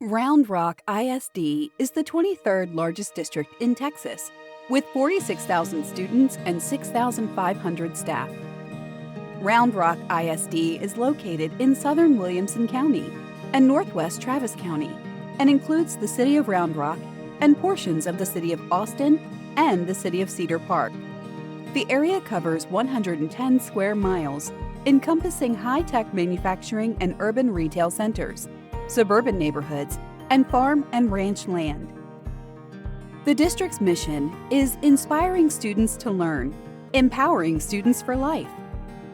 Round Rock ISD is the 23rd largest district in Texas, with 46,000 students and 6,500 staff. Round Rock ISD is located in southern Williamson County and northwest Travis County, and includes the city of Round Rock and portions of the city of Austin and the city of Cedar Park. The area covers 110 square miles, encompassing high-tech manufacturing and urban retail centers, suburban neighborhoods, and farm and ranch land. The district's mission is inspiring students to learn, empowering students for life.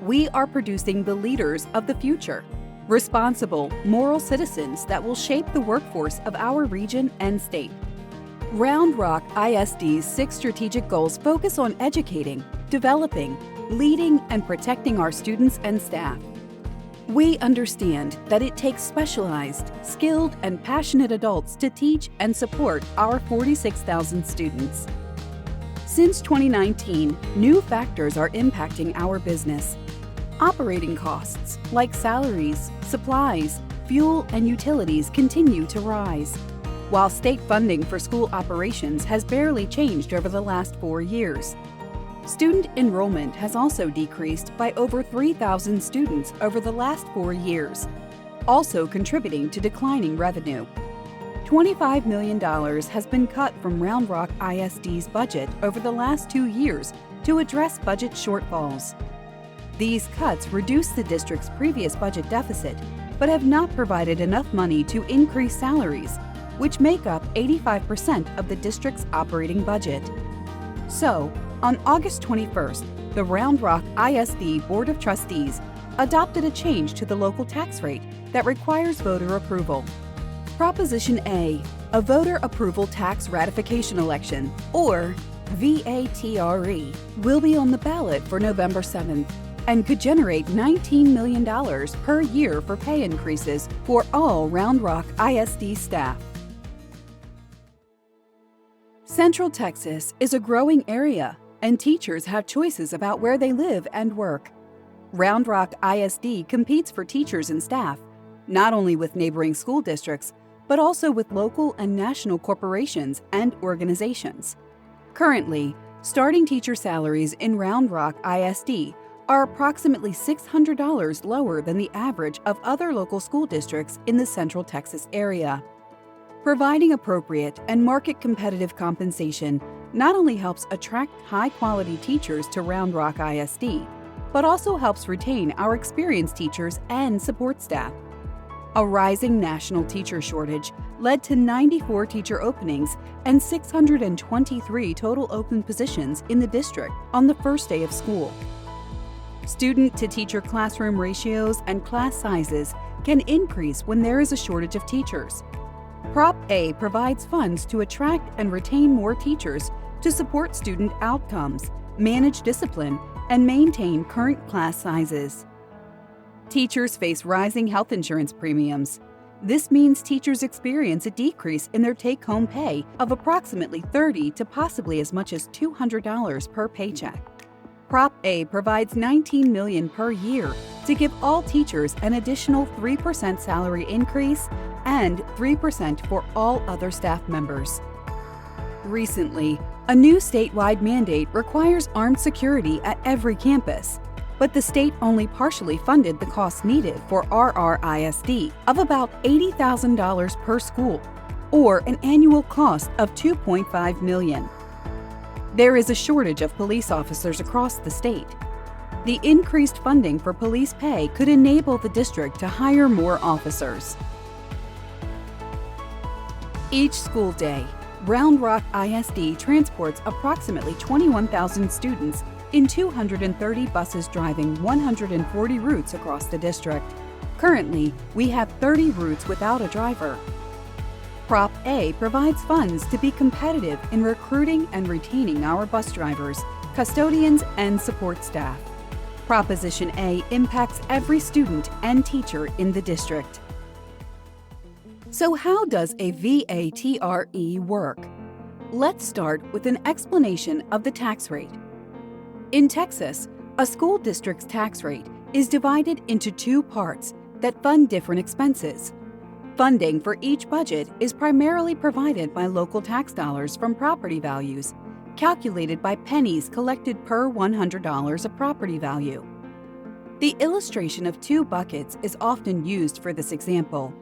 We are producing the leaders of the future, responsible, moral citizens that will shape the workforce of our region and state. Round Rock ISD's 6 strategic goals focus on educating, developing, leading, and protecting our students and staff. We understand that it takes specialized, skilled, and passionate adults to teach and support our 46,000 students. Since 2019, new factors are impacting our business. Operating costs, like salaries, supplies, fuel, and utilities, continue to rise, while state funding for school operations has barely changed over the last 4 years. Student enrollment has also decreased by over 3,000 students over the last 4 years, also contributing to declining revenue. $25 million has been cut from Round Rock ISD's budget over the last 2 years to address budget shortfalls. These cuts reduce the district's previous budget deficit, but have not provided enough money to increase salaries, which make up 85% of the district's operating budget. So, on August 21st, the Round Rock ISD Board of Trustees adopted a change to the local tax rate that requires voter approval. Proposition A, a voter approval tax ratification election, or VATRE, will be on the ballot for November 7th and could generate $19 million per year for pay increases for all Round Rock ISD staff. Central Texas is a growing area, and teachers have choices about where they live and work. Round Rock ISD competes for teachers and staff, not only with neighboring school districts, but also with local and national corporations and organizations. Currently, starting teacher salaries in Round Rock ISD are approximately $600 lower than the average of other local school districts in the Central Texas area. Providing appropriate and market-competitive compensation not only helps attract high-quality teachers to Round Rock ISD, but also helps retain our experienced teachers and support staff. A rising national teacher shortage led to 94 teacher openings and 623 total open positions in the district on the first day of school. Student-to-teacher classroom ratios and class sizes can increase when there is a shortage of teachers. Prop A provides funds to attract and retain more teachers to support student outcomes, manage discipline, and maintain current class sizes. Teachers face rising health insurance premiums. This means teachers experience a decrease in their take-home pay of approximately $30 to possibly as much as $200 per paycheck. Prop A provides $19 million per year to give all teachers an additional 3% salary increase and 3% for all other staff members. Recently, a new statewide mandate requires armed security at every campus, but the state only partially funded the costs needed for RRISD of about $80,000 per school, or an annual cost of $2.5 million. There is a shortage of police officers across the state. The increased funding for police pay could enable the district to hire more officers. Each school day, Round Rock ISD transports approximately 21,000 students in 230 buses driving 140 routes across the district. Currently, we have 30 routes without a driver. Prop A provides funds to be competitive in recruiting and retaining our bus drivers, custodians, and support staff. Proposition A impacts every student and teacher in the district. So how does a VATRE work? Let's start with an explanation of the tax rate. In Texas, a school district's tax rate is divided into 2 parts that fund different expenses. Funding for each budget is primarily provided by local tax dollars from property values, calculated by pennies collected per $100 of property value. The illustration of two buckets is often used for this example.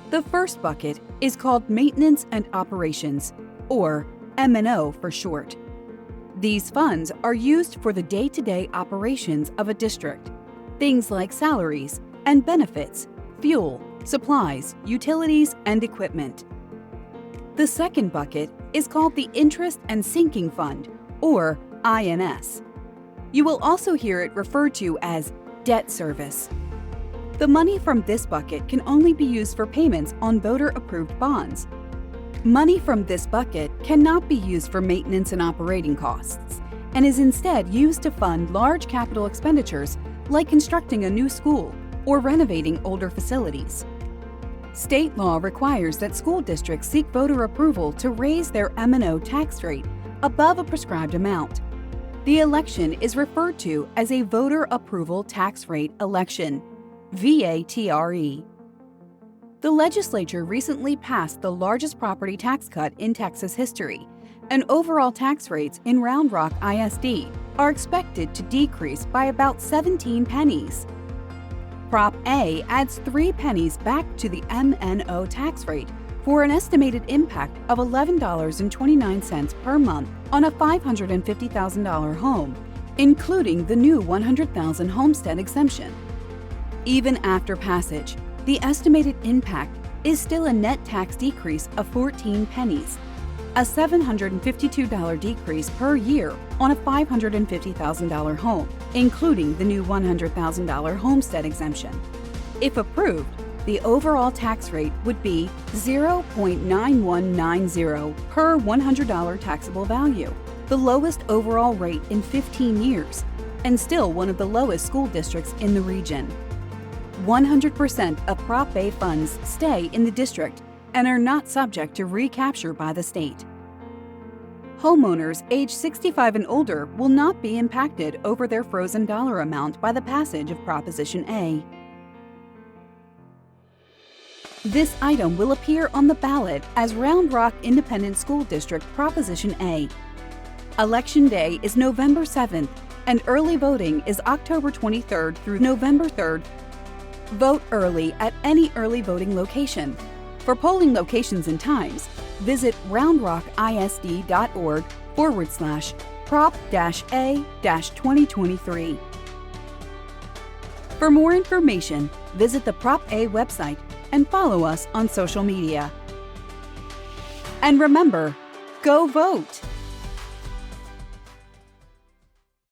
The first bucket is called Maintenance and Operations, or M&O for short. These funds are used for the day-to-day operations of a district, things like salaries and benefits, fuel, supplies, utilities, and equipment. The second bucket is called the Interest and Sinking Fund, or INS. You will also hear it referred to as debt service. The money from this bucket can only be used for payments on voter-approved bonds. Money from this bucket cannot be used for maintenance and operating costs, and is instead used to fund large capital expenditures like constructing a new school or renovating older facilities. State law requires that school districts seek voter approval to raise their M&O tax rate above a prescribed amount. The election is referred to as a Voter Approval Tax Rate Election, VATRE. The legislature recently passed the largest property tax cut in Texas history, and overall tax rates in Round Rock ISD are expected to decrease by about 17 pennies. Prop A adds 3 pennies back to the M&O tax rate for an estimated impact of $11.29 per month on a $550,000 home, including the new $100,000 homestead exemption. Even after passage, the estimated impact is still a net tax decrease of 14 pennies, a $752 decrease per year on a $550,000 home, including the new $100,000 homestead exemption. If approved, the overall tax rate would be 0.9190 per $100 taxable value, the lowest overall rate in 15 years, and still one of the lowest school districts in the region. 100% of Prop A funds stay in the district and are not subject to recapture by the state. Homeowners age 65 and older will not be impacted over their frozen dollar amount by the passage of Proposition A. This item will appear on the ballot as Round Rock Independent School District Proposition A. Election Day is November 7th, and early voting is October 23rd through November 3rd. Vote early at any early voting location. For polling locations and times, visit roundrockisd.org/Prop-A-2023. For more information, visit the Prop A website and follow us on social media. And remember, go vote!